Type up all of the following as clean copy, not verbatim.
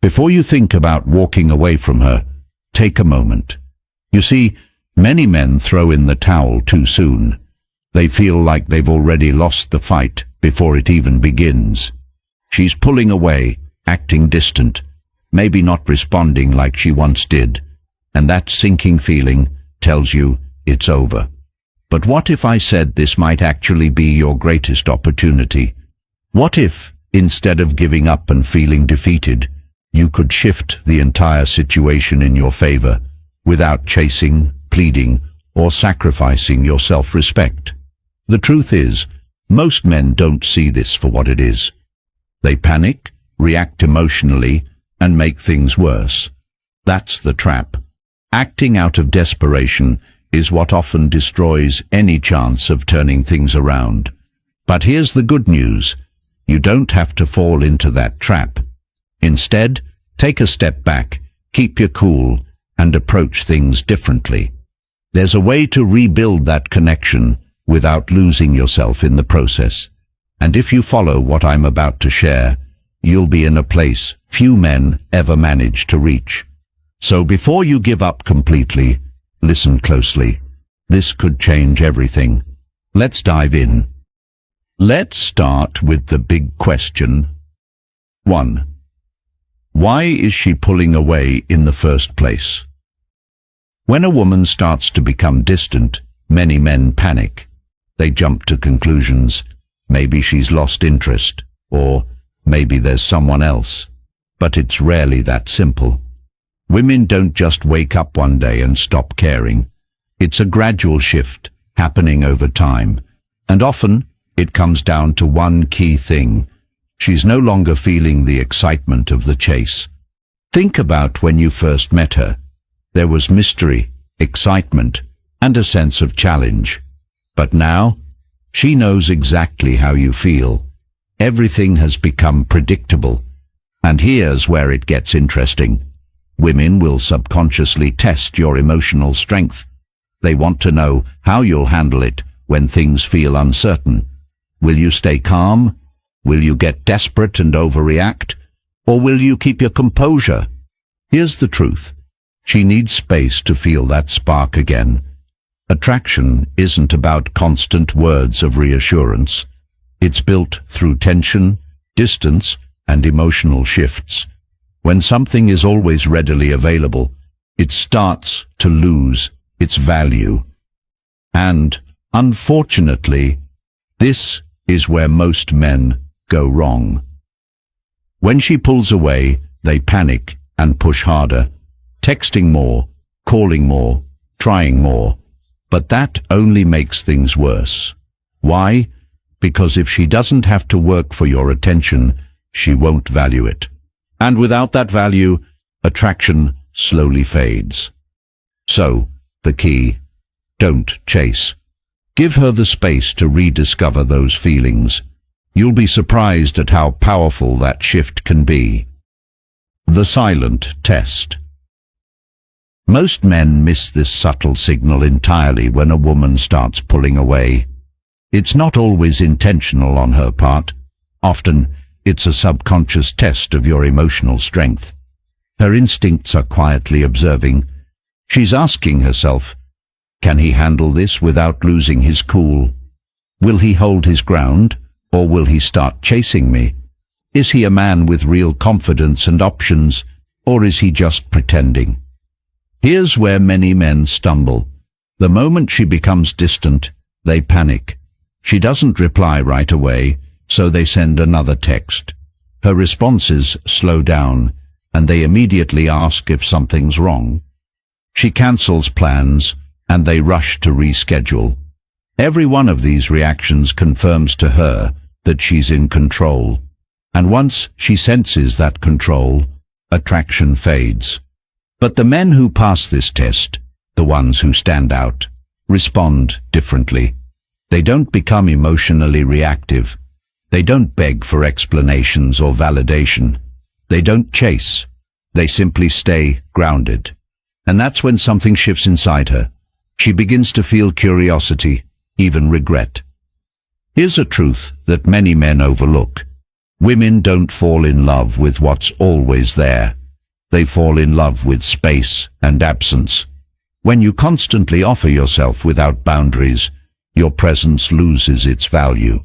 Before you think about walking away from her, take a moment. You see, many men throw in the towel too soon. They feel like they've already lost the fight before it even begins. She's pulling away, acting distant, maybe not responding like she once did, and that sinking feeling tells you it's over. But what if I said this might actually be your greatest opportunity? What if, instead of giving up and feeling defeated, you could shift the entire situation in your favor without chasing, pleading, or sacrificing your self-respect? The truth is, most men don't see this for what it is. They panic, react emotionally, and make things worse. That's the trap. Acting out of desperation is what often destroys any chance of turning things around. But here's the good news. You don't have to fall into that trap. Instead, take a step back, keep your cool, and approach things differently. There's a way to rebuild that connection without losing yourself in the process. And if you follow what I'm about to share, you'll be in a place few men ever manage to reach. So before you give up completely, listen closely. This could change everything. Let's dive in. Let's start with the big question. 1. Why is she pulling away in the first place? When a woman starts to become distant, many men panic. They jump to conclusions. Maybe she's lost interest, or maybe there's someone else. But it's rarely that simple. Women don't just wake up one day and stop caring. It's a gradual shift happening over time, and often it comes down to one key thing. She's no longer feeling the excitement of the chase. Think about when you first met her. There was mystery, excitement, and a sense of challenge. But now, she knows exactly how you feel. Everything has become predictable. And here's where it gets interesting. Women will subconsciously test your emotional strength. They want to know how you'll handle it when things feel uncertain. Will you stay calm? Will you get desperate and overreact? Or will you keep your composure? Here's the truth. She needs space to feel that spark again. Attraction isn't about constant words of reassurance. It's built through tension, distance, and emotional shifts. When something is always readily available, it starts to lose its value. And, unfortunately, this is where most men go wrong. When she pulls away, they panic and push harder, texting more, calling more, trying more. But that only makes things worse. Why? Because if she doesn't have to work for your attention, she won't value it. And without that value, attraction slowly fades. So, the key: don't chase. Give her the space to rediscover those feelings. You'll be surprised at how powerful that shift can be. The silent test. Most men miss this subtle signal entirely when a woman starts pulling away. It's not always intentional on her part. Often, it's a subconscious test of your emotional strength. Her instincts are quietly observing. She's asking herself, can he handle this without losing his cool? Will he hold his ground, or will he start chasing me? Is he a man with real confidence and options, or is he just pretending? Here's where many men stumble. The moment she becomes distant, they panic. She doesn't reply right away, so they send another text. Her responses slow down, and they immediately ask if something's wrong. She cancels plans, and they rush to reschedule. Every one of these reactions confirms to her that she's in control. And once she senses that control, attraction fades. But the men who pass this test, the ones who stand out, respond differently. They don't become emotionally reactive. They don't beg for explanations or validation. They don't chase. They simply stay grounded. And that's when something shifts inside her. She begins to feel curiosity, even regret. Here's a truth that many men overlook. Women don't fall in love with what's always there. They fall in love with space and absence. When you constantly offer yourself without boundaries, your presence loses its value.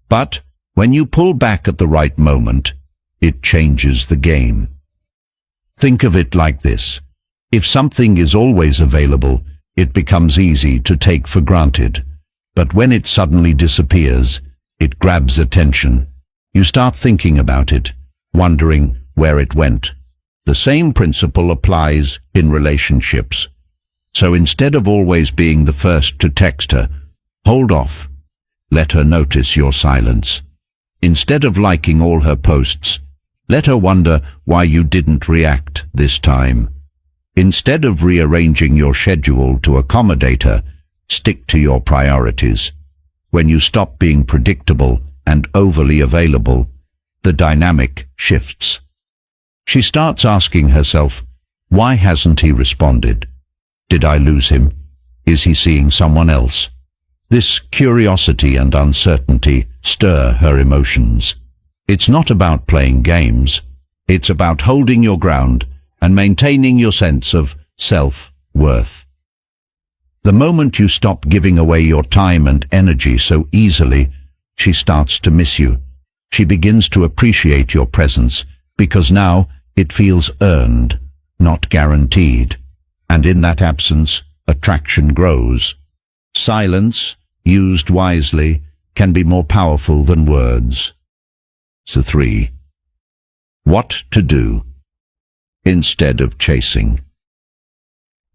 But when you pull back at the right moment, it changes the game. Think of it like this. If something is always available, it becomes easy to take for granted. But when it suddenly disappears, it grabs attention. You start thinking about it, wondering where it went. The same principle applies in relationships. So instead of always being the first to text her, hold off. Let her notice your silence. Instead of liking all her posts, let her wonder why you didn't react this time. Instead of rearranging your schedule to accommodate her, stick to your priorities. When you stop being predictable and overly available, the dynamic shifts. She starts asking herself, why hasn't he responded? Did I lose him? Is he seeing someone else? This curiosity and uncertainty stir her emotions. It's not about playing games. It's about holding your ground and maintaining your sense of self-worth. The moment you stop giving away your time and energy so easily, she starts to miss you. She begins to appreciate your presence because now it feels earned, not guaranteed. And in that absence, attraction grows. Silence, used wisely, can be more powerful than words. So 3. What to do instead of chasing.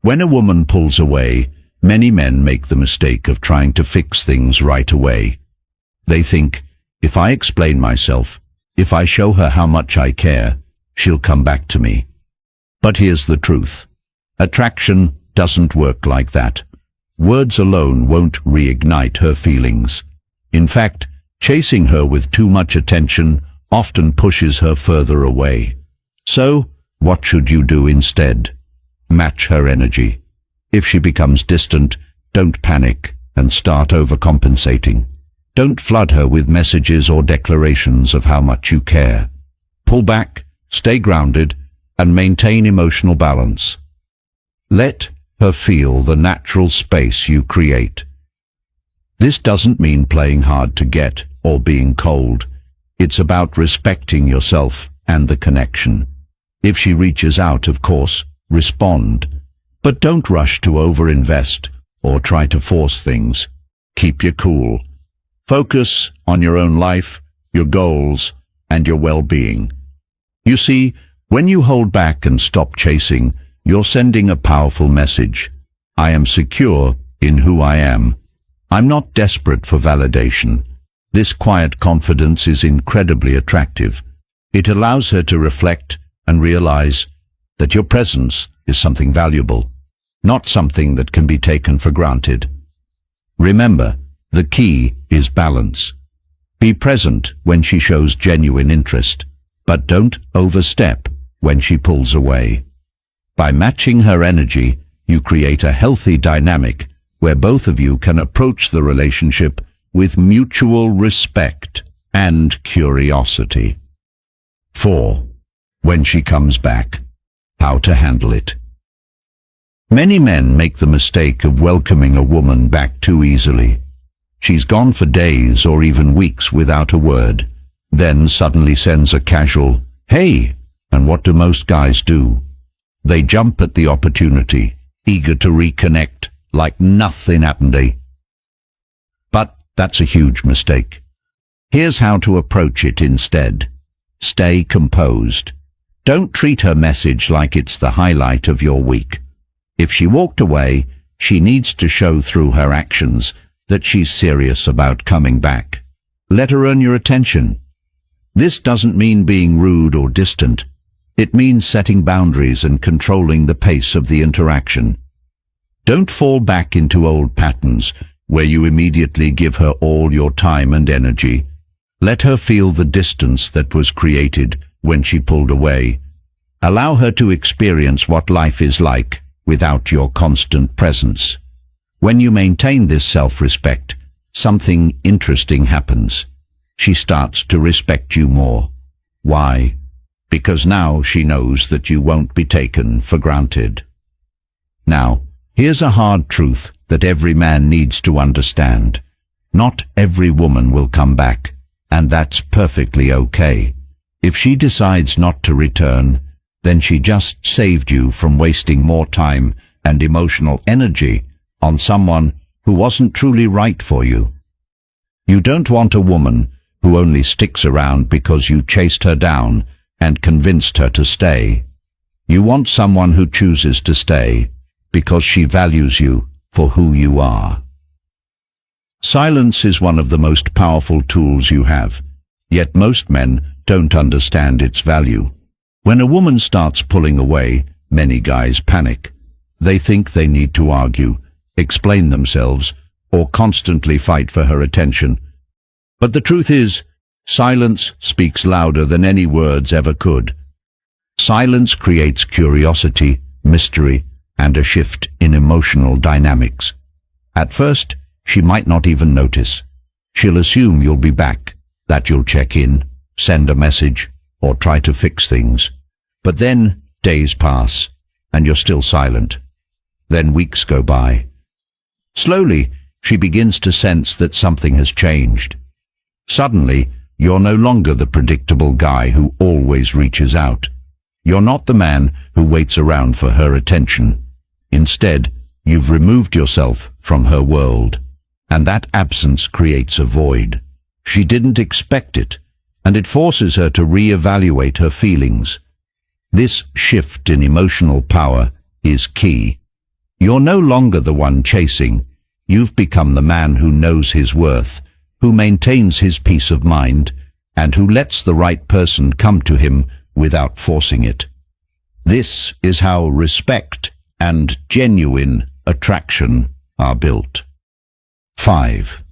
When a woman pulls away, many men make the mistake of trying to fix things right away. They think, if I explain myself, if I show her how much I care, she'll come back to me. But here's the truth. Attraction doesn't work like that. Words alone won't reignite her feelings. In fact, chasing her with too much attention often pushes her further away. So, what should you do instead? Match her energy. If she becomes distant, don't panic and start overcompensating. Don't flood her with messages or declarations of how much you care. Pull back, stay grounded, and maintain emotional balance. Let her feel the natural space you create. This doesn't mean playing hard to get or being cold. It's about respecting yourself and the connection. If she reaches out, of course, respond. But don't rush to overinvest or try to force things. Keep your cool. Focus on your own life, your goals, and your well-being. You see, when you hold back and stop chasing, you're sending a powerful message. I am secure in who I am. I'm not desperate for validation. This quiet confidence is incredibly attractive. It allows her to reflect and realize that your presence is something valuable, not something that can be taken for granted. Remember, the key is balance. Be present when she shows genuine interest, but don't overstep when she pulls away. By matching her energy, you create a healthy dynamic where both of you can approach the relationship with mutual respect and curiosity. 4. When she comes back, how to handle it. Many men make the mistake of welcoming a woman back too easily. She's gone for days or even weeks without a word, then suddenly sends a casual, "Hey," and what do most guys do? They jump at the opportunity, eager to reconnect, like nothing happened. But that's a huge mistake. Here's how to approach it instead. Stay composed. Don't treat her message like it's the highlight of your week. If she walked away, she needs to show through her actions that she's serious about coming back. Let her earn your attention. This doesn't mean being rude or distant. It means setting boundaries and controlling the pace of the interaction. Don't fall back into old patterns where you immediately give her all your time and energy. Let her feel the distance that was created when she pulled away. Allow her to experience what life is like without your constant presence. When you maintain this self-respect, something interesting happens. she starts to respect you more. Why? Because now she knows that you won't be taken for granted. Now, here's a hard truth that every man needs to understand. Not every woman will come back, and that's perfectly okay. If she decides not to return, then she just saved you from wasting more time and emotional energy on someone who wasn't truly right for you. You don't want a woman who only sticks around because you chased her down and convinced her to stay. You want someone who chooses to stay because she values you for who you are. Silence is one of the most powerful tools you have, yet most men don't understand its value. When a woman starts pulling away, many guys panic. They think they need to argue, explain themselves, or constantly fight for her attention. But the truth is, silence speaks louder than any words ever could. Silence creates curiosity, mystery, and a shift in emotional dynamics. At first, she might not even notice. She'll assume you'll be back, that you'll check in, send a message, or try to fix things. But then days pass, and you're still silent. Then weeks go by. Slowly, she begins to sense that something has changed. Suddenly, you're no longer the predictable guy who always reaches out. You're not the man who waits around for her attention. Instead, you've removed yourself from her world, and that absence creates a void. She didn't expect it, and it forces her to re-evaluate her feelings. This shift in emotional power is key. You're no longer the one chasing. You've become the man who knows his worth, who maintains his peace of mind, and who lets the right person come to him without forcing it. This is how respect and genuine attraction are built. 5.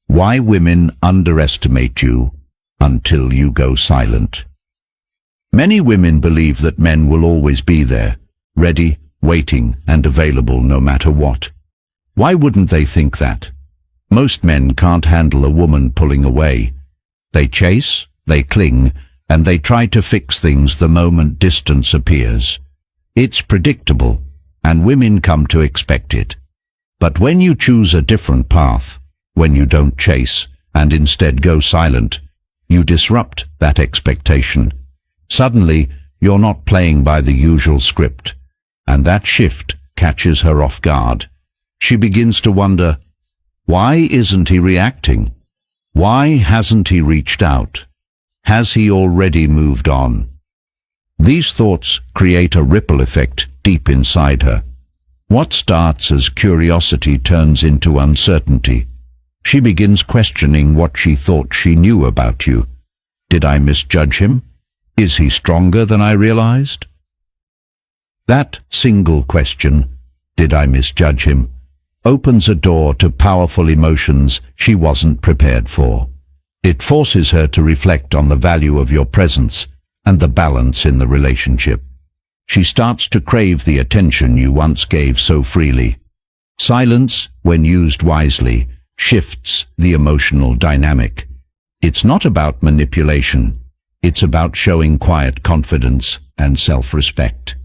Why women underestimate you until you go silent. Many women believe that men will always be there, ready, waiting, and available no matter what. Why wouldn't they think that? Most men can't handle a woman pulling away. They chase, they cling, and they try to fix things the moment distance appears. It's predictable, and women come to expect it. But when you choose a different path, when you don't chase and instead go silent, you disrupt that expectation. Suddenly, you're not playing by the usual script, and that shift catches her off guard. She begins to wonder, why isn't he reacting? Why hasn't he reached out? Has he already moved on? These thoughts create a ripple effect deep inside her. What starts as curiosity turns into uncertainty. She begins questioning what she thought she knew about you. Did I misjudge him? Is he stronger than I realized? That single question, did I misjudge him, opens a door to powerful emotions she wasn't prepared for. It forces her to reflect on the value of your presence and the balance in the relationship. She starts to crave the attention you once gave so freely. Silence, when used wisely, shifts the emotional dynamic. It's not about manipulation. It's about showing quiet confidence and self-respect.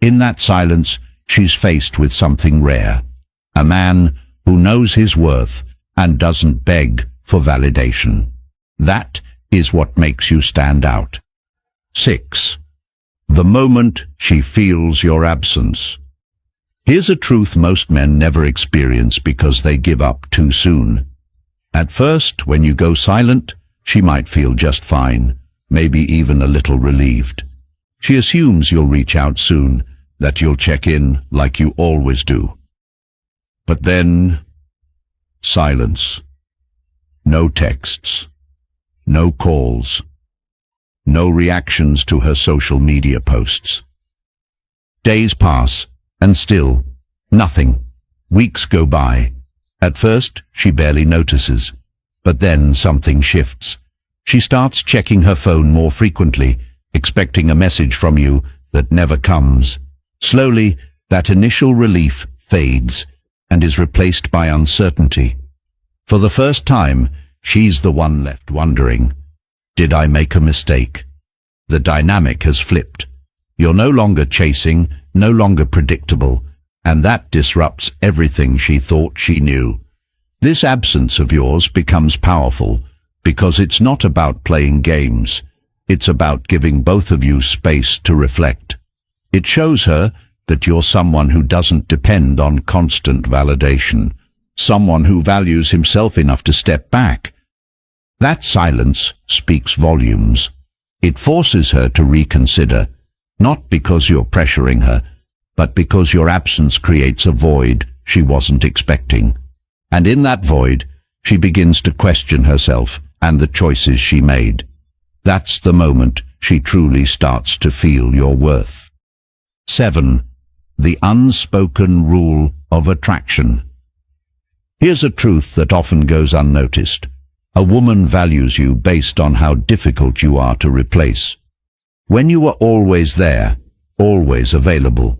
In that silence, she's faced with something rare. A man who knows his worth and doesn't beg for validation. That is what makes you stand out. 6. The moment she feels your absence. Here's a truth most men never experience because they give up too soon. At first, when you go silent, she might feel just fine, maybe even a little relieved. She assumes you'll reach out soon, that you'll check in like you always do. But then, silence. No texts. No calls. No reactions to her social media posts. Days pass, and still, nothing. Weeks go by. At first, she barely notices. But then something shifts. She starts checking her phone more frequently, expecting a message from you that never comes. Slowly, that initial relief fades and is replaced by uncertainty. For the first time, she's the one left wondering, did I make a mistake? The dynamic has flipped. You're no longer chasing, no longer predictable, and that disrupts everything she thought she knew. This absence of yours becomes powerful because it's not about playing games. It's about giving both of you space to reflect. It shows her that you're someone who doesn't depend on constant validation, someone who values himself enough to step back. That silence speaks volumes. It forces her to reconsider, not because you're pressuring her, but because your absence creates a void she wasn't expecting. And in that void, she begins to question herself and the choices she made. That's the moment she truly starts to feel your worth. 7. The unspoken rule of attraction. Here's a truth that often goes unnoticed. A woman values you based on how difficult you are to replace. When you were always there, always available,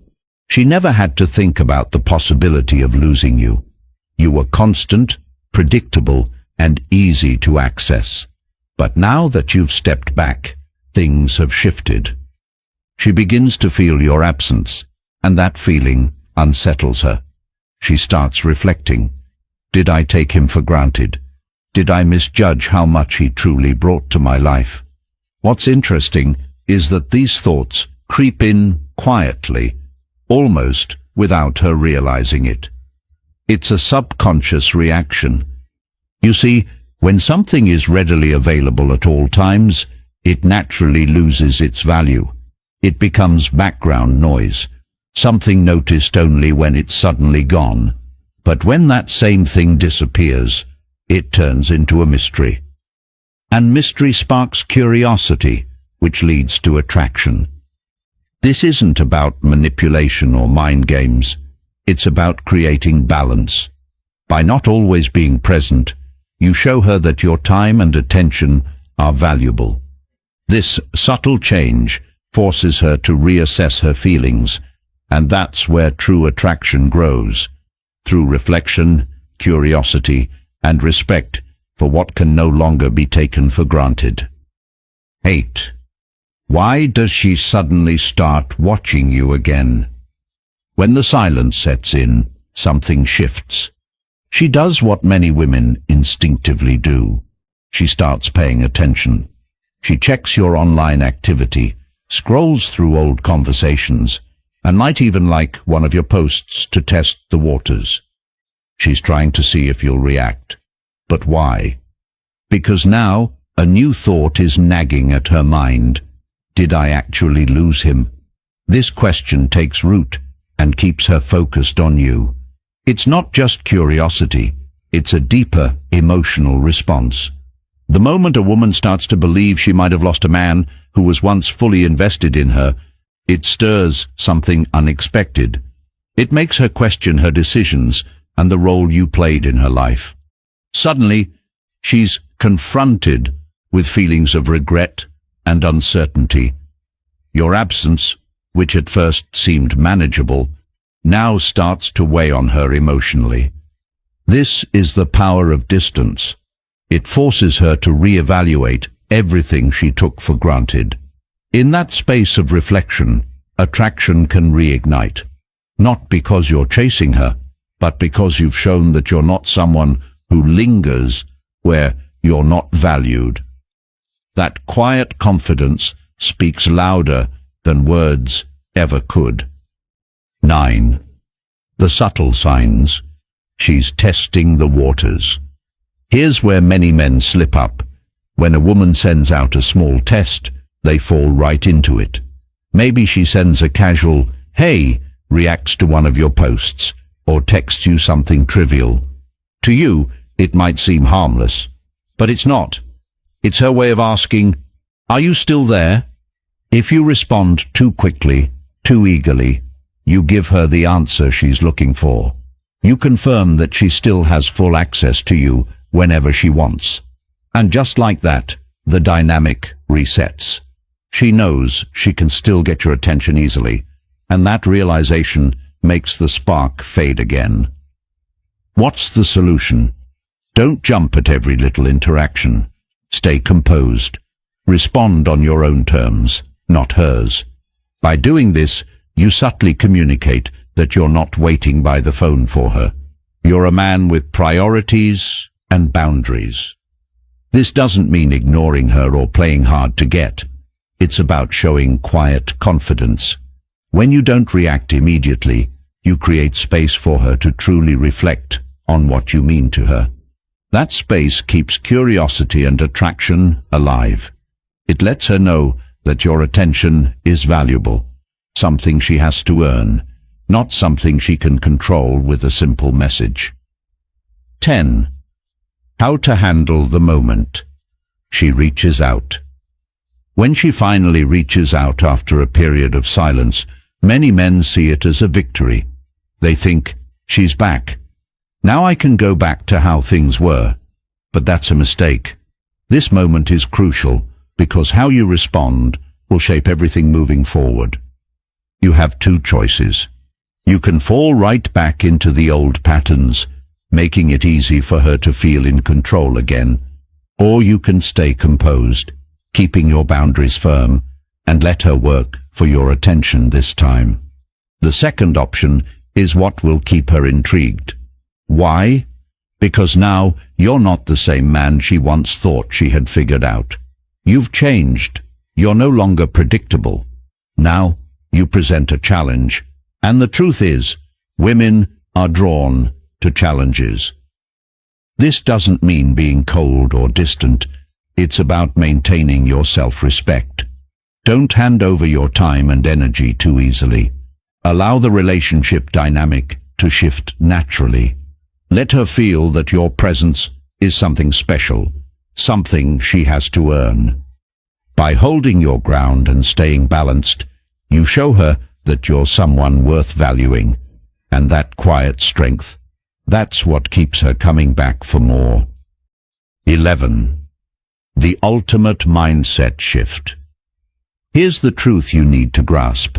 she never had to think about the possibility of losing you. You were constant, predictable, and easy to access. But now that you've stepped back, things have shifted. She begins to feel your absence, and that feeling unsettles her. She starts reflecting. Did I take him for granted? Did I misjudge how much he truly brought to my life? What's interesting is that these thoughts creep in quietly, almost without her realizing it. It's a subconscious reaction. You see, when something is readily available at all times, it naturally loses its value. It becomes background noise, something noticed only when it's suddenly gone. But when that same thing disappears, it turns into a mystery. And mystery sparks curiosity, which leads to attraction. This isn't about manipulation or mind games. It's about creating balance. By not always being present, you show her that your time and attention are valuable. This subtle change forces her to reassess her feelings, and that's where true attraction grows, through reflection, curiosity, and respect for what can no longer be taken for granted. 8. Why does she suddenly start watching you again? When the silence sets in, something shifts. She does what many women instinctively do. She starts paying attention. She checks your online activity, scrolls through old conversations, and might even like one of your posts to test the waters. She's trying to see if you'll react. But why? Because now a new thought is nagging at her mind. Did I actually lose him? This question takes root and keeps her focused on you. It's not just curiosity, it's a deeper emotional response. The moment a woman starts to believe she might have lost a man who was once fully invested in her, it stirs something unexpected. It makes her question her decisions and the role you played in her life. Suddenly, she's confronted with feelings of regret and uncertainty. Your absence, which at first seemed manageable, now starts to weigh on her emotionally. This is the power of distance. It forces her to reevaluate everything she took for granted. In that space of reflection, attraction can reignite, not because you're chasing her, but because you've shown that you're not someone who lingers where you're not valued. That quiet confidence speaks louder than words ever could. 9. The subtle signs. She's testing the waters. Here's where many men slip up. When a woman sends out a small test, they fall right into it. Maybe she sends a casual, "Hey," reacts to one of your posts, or texts you something trivial. To you, it might seem harmless, but it's not. It's her way of asking, "Are you still there?" If you respond too quickly, too eagerly, you give her the answer she's looking for. You confirm that she still has full access to you whenever she wants. And just like that, the dynamic resets. She knows she can still get your attention easily, and that realization makes the spark fade again. What's the solution? Don't jump at every little interaction. Stay composed. Respond on your own terms, not hers. By doing this, you subtly communicate that you're not waiting by the phone for her. You're a man with priorities and boundaries. This doesn't mean ignoring her or playing hard to get. It's about showing quiet confidence. When you don't react immediately, you create space for her to truly reflect on what you mean to her. That space keeps curiosity and attraction alive. It lets her know that your attention is valuable, something she has to earn, not something she can control with a simple message. 10. How to handle the moment. She reaches out. When she finally reaches out after a period of silence, many men see it as a victory. They think, she's back. Now I can go back to how things were. But that's a mistake. This moment is crucial because how you respond will shape everything moving forward. You have two choices. You can fall right back into the old patterns, making it easy for her to feel in control again, or you can stay composed, keeping your boundaries firm, and let her work for your attention this time. The second option is what will keep her intrigued. Why? Because now you're not the same man she once thought she had figured out. You've changed. You're no longer predictable. Now you present a challenge. And the truth is, women are drawn to challenges. This doesn't mean being cold or distant. It's about maintaining your self-respect. Don't hand over your time and energy too easily. Allow the relationship dynamic to shift naturally. Let her feel that your presence is something special, something she has to earn. By holding your ground and staying balanced, you show her that you're someone worth valuing, and that quiet strength, that's what keeps her coming back for more. 11. The ultimate mindset shift. Here's the truth you need to grasp.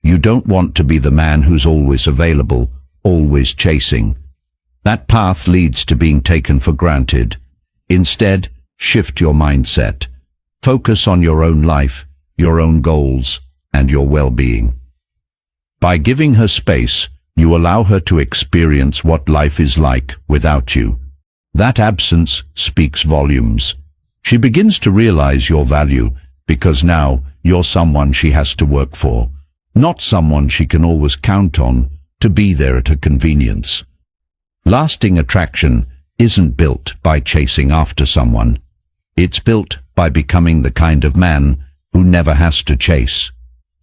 You don't want to be the man who's always available, always chasing. That path leads to being taken for granted. Instead, shift your mindset. Focus on your own life, your own goals, and your well-being. By giving her space, you allow her to experience what life is like without you. That absence speaks volumes. She begins to realize your value because now you're someone she has to work for, not someone she can always count on to be there at her convenience. Lasting attraction isn't built by chasing after someone. It's built by becoming the kind of man who never has to chase.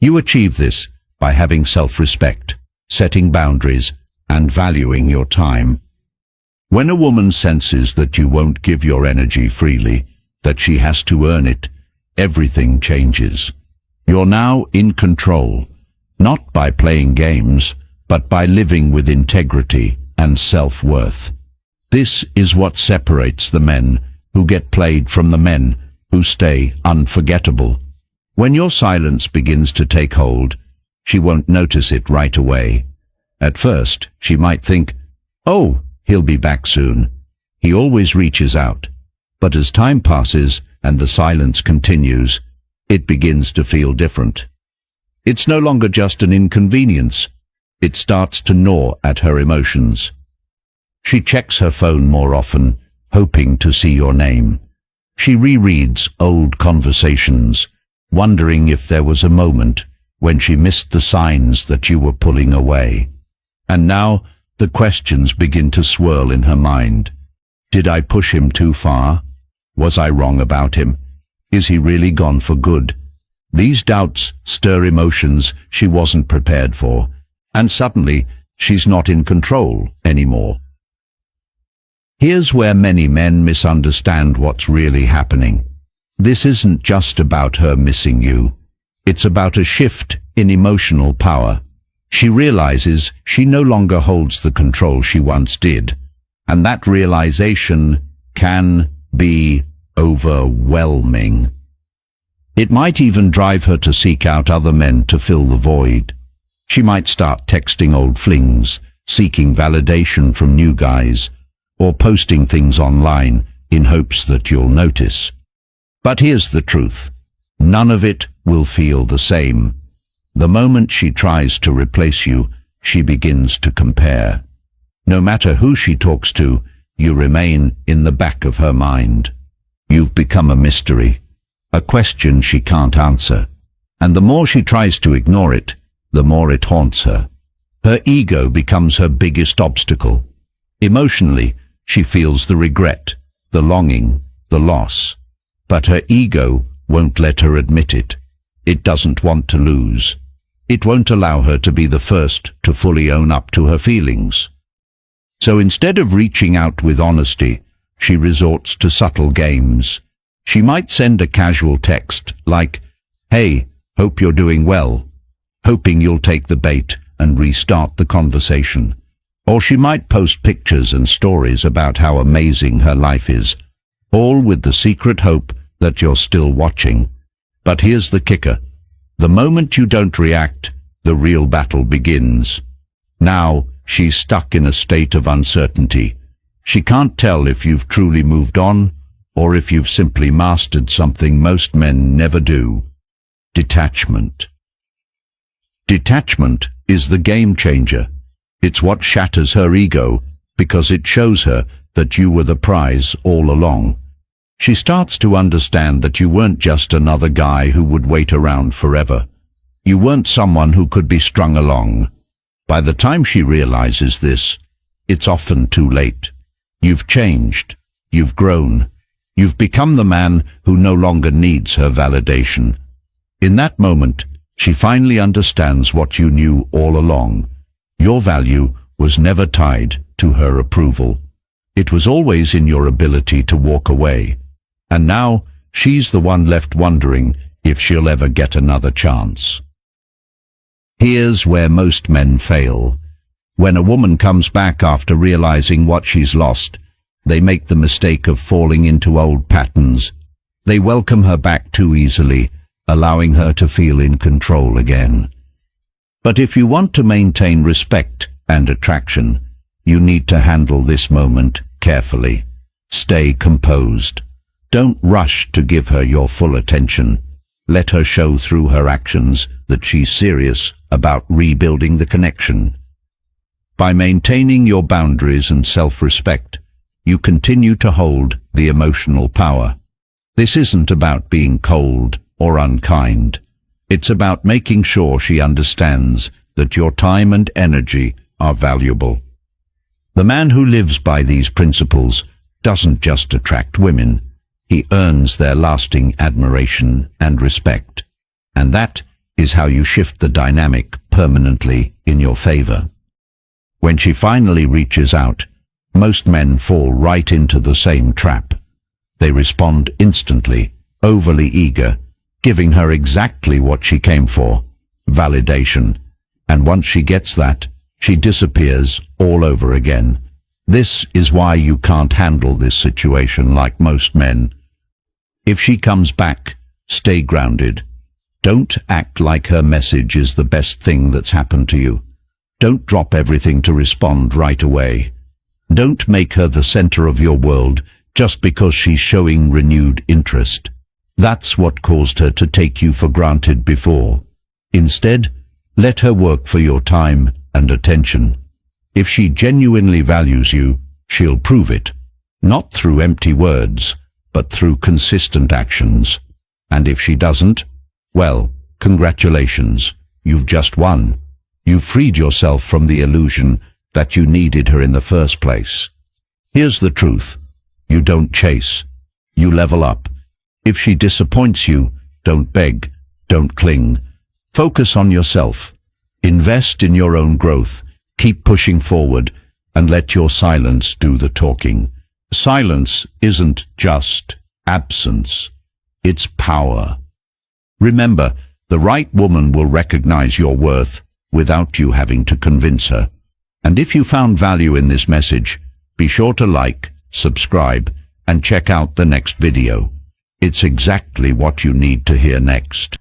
You achieve this by having self-respect, setting boundaries, and valuing your time. When a woman senses that you won't give your energy freely, that she has to earn it, everything changes. You're now in control, not by playing games, but by living with integrity and self-worth. This is what separates the men who get played from the men who stay unforgettable. When your silence begins to take hold, she won't notice it right away. At first, she might think, "Oh, he'll be back soon. He always reaches out." But as time passes and the silence continues, it begins to feel different. It's no longer just an inconvenience. It starts to gnaw at her emotions. She checks her phone more often, hoping to see your name. She rereads old conversations, wondering if there was a moment when she missed the signs that you were pulling away. And now the questions begin to swirl in her mind. Did I push him too far? Was I wrong about him? Is he really gone for good? These doubts stir emotions she wasn't prepared for, and suddenly she's not in control anymore. Here's where many men misunderstand what's really happening. This isn't just about her missing you. It's about a shift in emotional power. She realizes she no longer holds the control she once did, and that realization can be overwhelming. It might even drive her to seek out other men to fill the void. She might start texting old flings, seeking validation from new guys, or posting things online in hopes that you'll notice. But here's the truth. None of it will feel the same. The moment she tries to replace you, she begins to compare. No matter who she talks to, you remain in the back of her mind. You've become a mystery, a question she can't answer. And the more she tries to ignore it, the more it haunts her. Her ego becomes her biggest obstacle. Emotionally, she feels the regret, the longing, the loss. But her ego won't let her admit it. It doesn't want to lose. It won't allow her to be the first to fully own up to her feelings. So instead of reaching out with honesty, she resorts to subtle games. She might send a casual text like, "Hey, hope you're doing well," hoping you'll take the bait and restart the conversation. Or she might post pictures and stories about how amazing her life is, all with the secret hope that you're still watching. But here's the kicker. The moment you don't react, the real battle begins. Now, she's stuck in a state of uncertainty. She can't tell if you've truly moved on, or if you've simply mastered something most men never do. Detachment. Detachment is the game changer. It's what shatters her ego, because it shows her that you were the prize all along. She starts to understand that you weren't just another guy who would wait around forever. You weren't someone who could be strung along. By the time she realizes this, it's often too late. You've changed. You've grown. You've become the man who no longer needs her validation. In that moment, she finally understands what you knew all along. Your value was never tied to her approval. It was always in your ability to walk away. And now, she's the one left wondering if she'll ever get another chance. Here's where most men fail. When a woman comes back after realizing what she's lost, they make the mistake of falling into old patterns. They welcome her back too easily, allowing her to feel in control again. But if you want to maintain respect and attraction, you need to handle this moment carefully. Stay composed. Don't rush to give her your full attention. Let her show through her actions that she's serious about rebuilding the connection. By maintaining your boundaries and self-respect, you continue to hold the emotional power. This isn't about being cold or unkind. It's about making sure she understands that your time and energy are valuable. The man who lives by these principles doesn't just attract women. He earns their lasting admiration and respect. And that is how you shift the dynamic permanently in your favor. When she finally reaches out, most men fall right into the same trap. They respond instantly, overly eager, giving her exactly what she came for, validation. And once she gets that, she disappears all over again. This is why you can't handle this situation like most men. If she comes back, stay grounded. Don't act like her message is the best thing that's happened to you. Don't drop everything to respond right away. Don't make her the center of your world just because she's showing renewed interest. That's what caused her to take you for granted before. Instead, let her work for your time and attention. If she genuinely values you, she'll prove it. Not through empty words, but through consistent actions. And if she doesn't, well, congratulations, you've just won. You've freed yourself from the illusion that you needed her in the first place. Here's the truth. You don't chase. You level up. If she disappoints you, don't beg, don't cling. Focus on yourself. Invest in your own growth. Keep pushing forward and let your silence do the talking. Silence isn't just absence. It's power. Remember, the right woman will recognize your worth without you having to convince her. And if you found value in this message, be sure to like, subscribe, and check out the next video. It's exactly what you need to hear next.